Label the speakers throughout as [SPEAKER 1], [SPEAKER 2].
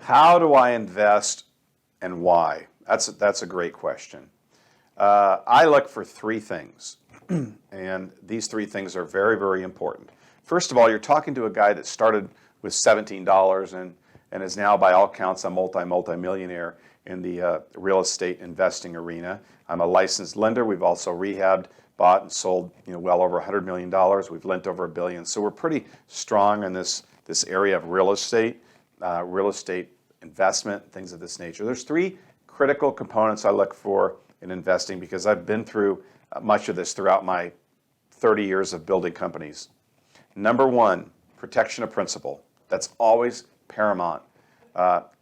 [SPEAKER 1] How do I invest and why? That's a great question. I look for three things, and these three things are very, very important. First of all, you're talking to a guy that started with $17 and is now, by all counts, a multi-millionaire in the real estate investing arena. I'm a licensed lender. We've also rehabbed, bought, and sold well over $100 million. We've lent over $1 billion. So we're pretty strong in this area of real estate investment, things of this nature. There's three critical components I look for in investing because I've been through much of this throughout my 30 years of building companies. Number one, protection of principal. That's always paramount.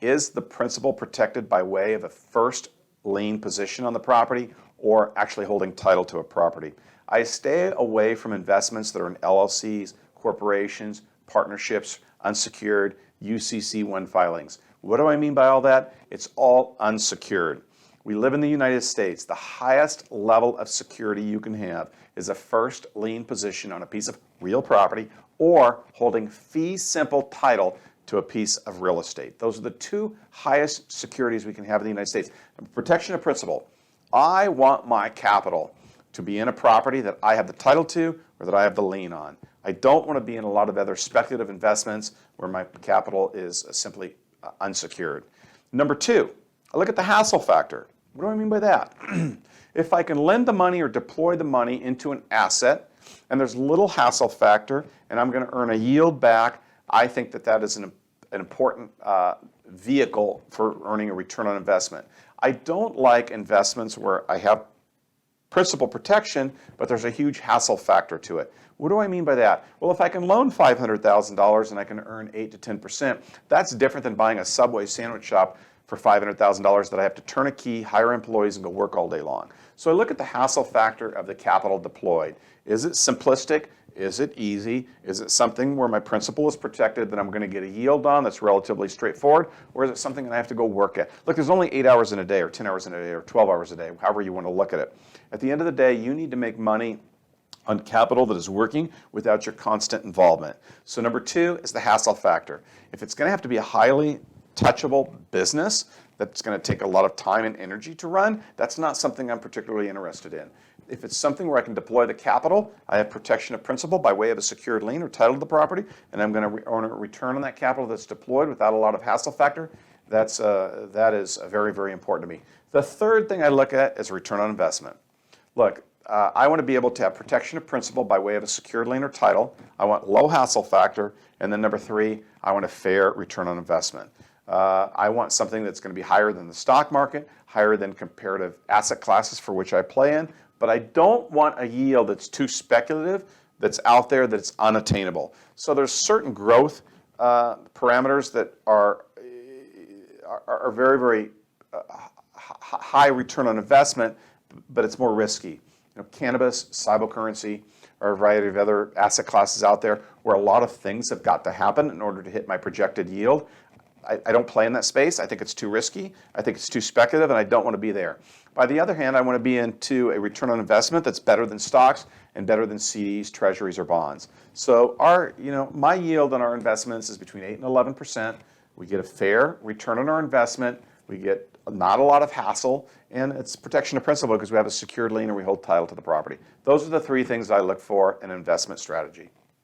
[SPEAKER 1] Is the principal protected by way of a first lien position on the property or actually holding title to a property? I stay away from investments that are in LLCs, corporations, partnerships, unsecured, UCC1 filings. What do I mean by all that? It's all unsecured. We live in the United States. The highest level of security you can have is a first lien position on a piece of real property or holding fee simple title to a piece of real estate. Those are the two highest securities we can have in the United States. Protection of principal. I want my capital to be in a property that I have the title to or that I have the lien on. I don't want to be in a lot of other speculative investments where my capital is simply unsecured. Number two, I look at the hassle factor. What do I mean by that? If I can lend the money or deploy the money into an asset and there's little hassle factor and I'm going to earn a yield back, I think that is an important vehicle for earning a return on investment. I don't like investments where I have principal protection, but there's a huge hassle factor to it. What do I mean by that? Well, if I can loan $500,000 and I can earn 8 to 10%, that's different than buying a Subway sandwich shop for $500,000 that I have to turn a key, hire employees, and go work all day long. So I look at the hassle factor of the capital deployed. Is it simplistic? Is it easy? Is it something where my principal is protected that I'm going to get a yield on that's relatively straightforward? Or is it something that I have to go work at? Look, there's only 8 hours in a day or 10 hours in a day or 12 hours a day, however you want to look at it. At the end of the day, you need to make money on capital that is working without your constant involvement. So number two is the hassle factor. If it's going to have to be a highly touchable business that's going to take a lot of time and energy to run, that's not something I'm particularly interested in. If it's something where I can deploy the capital, I have protection of principal by way of a secured lien or title to the property, and I'm going to earn a return on that capital that's deployed without a lot of hassle factor, that is very, very important to me. The third thing I look at is return on investment. Look, I want to be able to have protection of principal by way of a secured lien or title. I want low hassle factor. And then number three, I want a fair return on investment. I want something that's going to be higher than the stock market, higher than comparative asset classes for which I play in. But I don't want a yield that's too speculative, that's out there, that's unattainable. So there's certain growth parameters that are very, very high return on investment, but it's more risky. Cannabis, cryptocurrency, or a variety of other asset classes out there where a lot of things have got to happen in order to hit my projected yield. I don't play in that space. I think it's too risky. I think it's too speculative, and I don't want to be there. By the other hand, I want to be into a return on investment that's better than stocks and better than CDs, treasuries, or bonds. So my yield on our investments is between 8 and 11%. We get a fair return on our investment. We get not a lot of hassle, and it's protection of principal because we have a secured lien or we hold title to the property. Those are the three things I look for in an investment strategy.